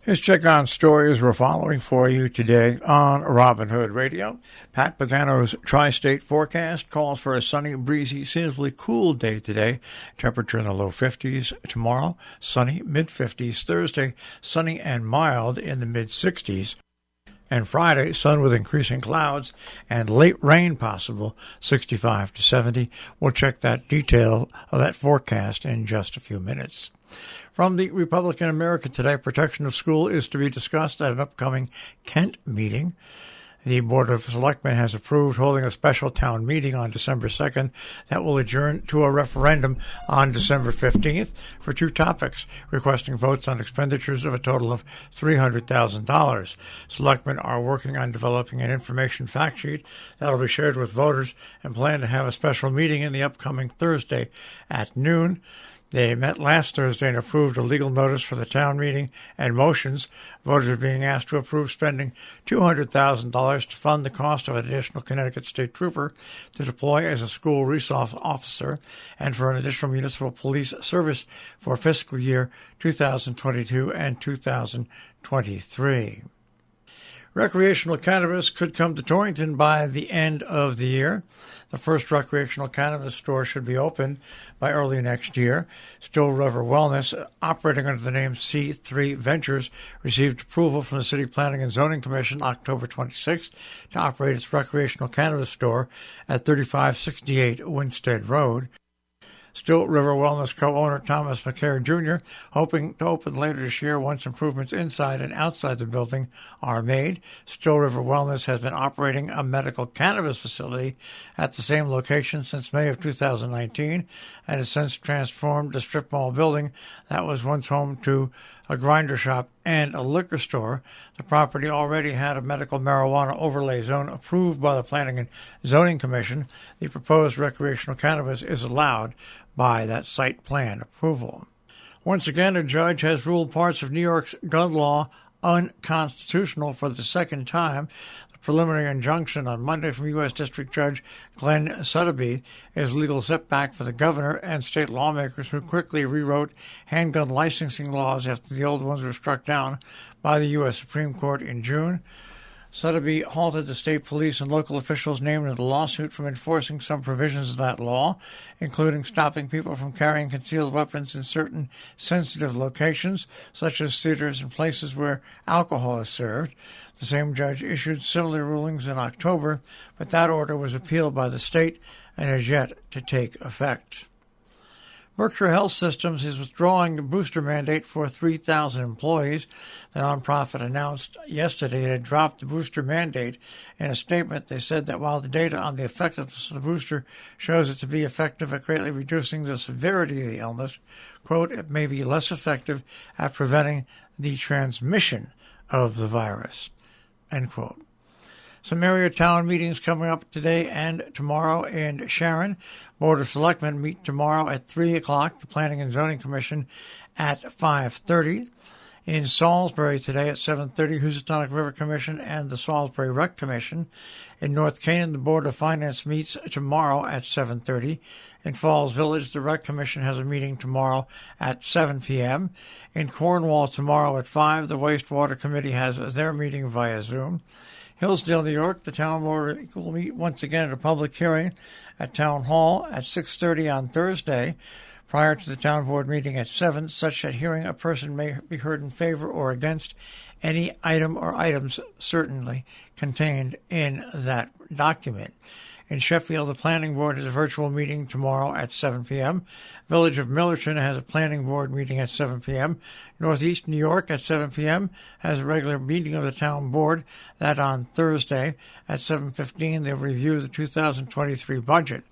Here's check on stories we're following for you today on Robin Hood Radio. Pat Pagano's tri-state forecast calls for a sunny, breezy, seasonably cool day today. Temperature in the low 50s. Tomorrow, sunny, mid-50s. Thursday, sunny and mild in the mid-60s. And Friday, sun with increasing clouds and late rain possible, 65 to 70. We'll check that detail of that forecast in just a few minutes. From the Republican American today, protection of school is to be discussed at an upcoming Kent meeting. The Board of Selectmen has approved holding a special town meeting on December 2nd that will adjourn to a referendum on December 15th for two topics, requesting votes on expenditures of a total of $300,000. Selectmen are working on developing an information fact sheet that will be shared with voters and plan to have a special meeting in the upcoming Thursday at noon. They met last Thursday and approved a legal notice for the town meeting and motions. Voters are being asked to approve spending $200,000 to fund the cost of an additional Connecticut State Trooper to deploy as a school resource officer and for an additional municipal police service for fiscal year 2022 and 2023. Recreational cannabis could come to Torrington by the end of the year. The first recreational cannabis store should be open by early next year. Still River Wellness, operating under the name C3 Ventures, received approval from the City Planning and Zoning Commission October 26th to operate its recreational cannabis store at 3568 Winstead Road. Still River Wellness co-owner Thomas McCare Jr. hoping to open later this year once improvements inside and outside the building are made. Still River Wellness has been operating a medical cannabis facility at the same location since May of 2019 and has since transformed the strip mall building that was once home to a grinder shop and a liquor store. The property already had a medical marijuana overlay zone approved by the Planning and Zoning Commission. The proposed recreational cannabis is allowed by that site plan approval. Once again, a judge has ruled parts of New York's gun law unconstitutional for the second time. The preliminary injunction on Monday from U.S. District Judge Glenn Suddaby is a legal setback for the governor and state lawmakers who quickly rewrote handgun licensing laws after the old ones were struck down by the U.S. Supreme Court in June. Suddaby halted the state police and local officials named in the lawsuit from enforcing some provisions of that law, including stopping people from carrying concealed weapons in certain sensitive locations, such as theaters and places where alcohol is served. The same judge issued similar rulings in October, but that order was appealed by the state and has yet to take effect. Berkshire Health Systems is withdrawing the booster mandate for 3,000 employees. The nonprofit announced yesterday it had dropped the booster mandate. In a statement, they said that while the data on the effectiveness of the booster shows it to be effective at greatly reducing the severity of the illness, quote, it may be less effective at preventing the transmission of the virus, end quote. Some area town meetings coming up today and tomorrow in Sharon. Board of Selectmen meet tomorrow at 3 o'clock. The Planning and Zoning Commission at 5:30. In Salisbury today at 7:30, Housatonic River Commission and the Salisbury Rec Commission. In North Canaan, the Board of Finance meets tomorrow at 7:30. In Falls Village, the Rec Commission has a meeting tomorrow at 7 p.m. In Cornwall tomorrow at 5, the Wastewater Committee has their meeting via Zoom. Hillsdale, New York, the town board will meet once again at a public hearing at Town Hall at 6:30 on Thursday. Prior to the town board meeting at 7, such that hearing a person may be heard in favor or against any item or items certainly contained in that document. In Sheffield, the planning board has a virtual meeting tomorrow at 7 p.m. Village of Millerton has a planning board meeting at 7 p.m. Northeast New York at 7 p.m. has a regular meeting of the town board. That on Thursday at 7:15, they'll review the 2023 budget.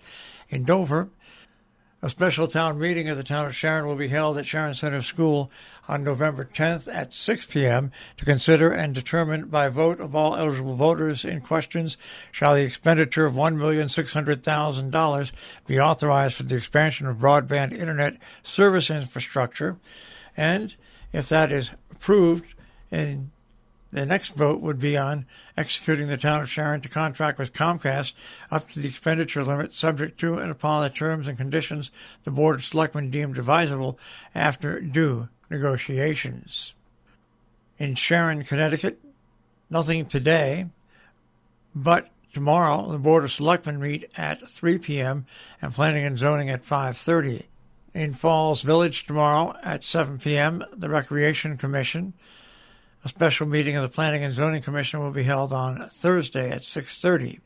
In Dover, a special town meeting of the town of Sharon will be held at Sharon Center School on November 10th at 6 p.m. to consider and determine by vote of all eligible voters in questions shall the expenditure of $1,600,000 be authorized for the expansion of broadband internet service infrastructure, and if that is approved, in the next vote would be on executing the town of Sharon to contract with Comcast up to the expenditure limit subject to and upon the terms and conditions the Board of Selectmen deemed advisable after due negotiations. In Sharon, Connecticut, nothing today, but tomorrow the Board of Selectmen meet at 3 p.m. and Planning and Zoning at 5:30. In Falls Village tomorrow at 7 p.m., the Recreation Commission. A special meeting of the Planning and Zoning Commission will be held on Thursday at 6:30.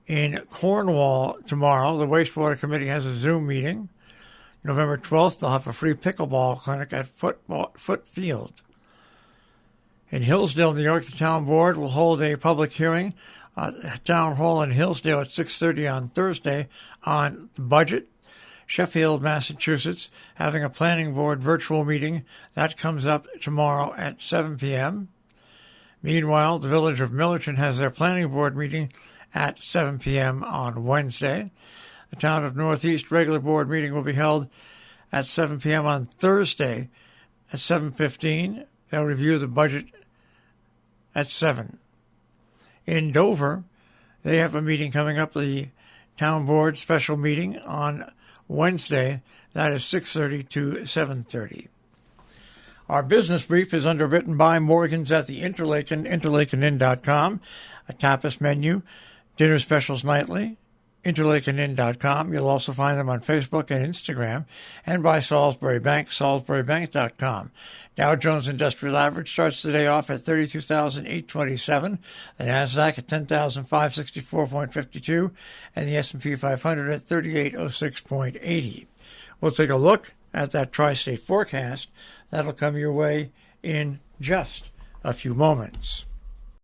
In Cornwall tomorrow, the Wastewater Committee has a Zoom meeting. November 12th, they'll have a free pickleball clinic at Foot Field. In Hillsdale, New York, the Town Board will hold a public hearing at Town Hall in Hillsdale at 6:30 on Thursday on the budget. Sheffield, Massachusetts, having a Planning Board virtual meeting. That comes up tomorrow at 7 p.m. Meanwhile, the Village of Millerton has their Planning Board meeting at 7 p.m. on Wednesday. The Town of Northeast regular board meeting will be held at 7 p.m. on Thursday at 7:15. They'll review the budget at 7. In Dover, they have a meeting coming up, the Town Board special meeting on Wednesday. That is 6:30 to 7:30. Our business brief is underwritten by Morgan's at the Interlaken, interlakenin.com, a tapas menu, dinner specials nightly, interlakenin.com. You'll also find them on Facebook and Instagram, and by Salisbury Bank, salisburybank.com. Dow Jones Industrial Average starts the day off at 32,827, the Nasdaq at 10,564.52, and the S&P 500 at 3806.80. We'll take a look at that tri-state forecast. That'll come your way in just a few moments.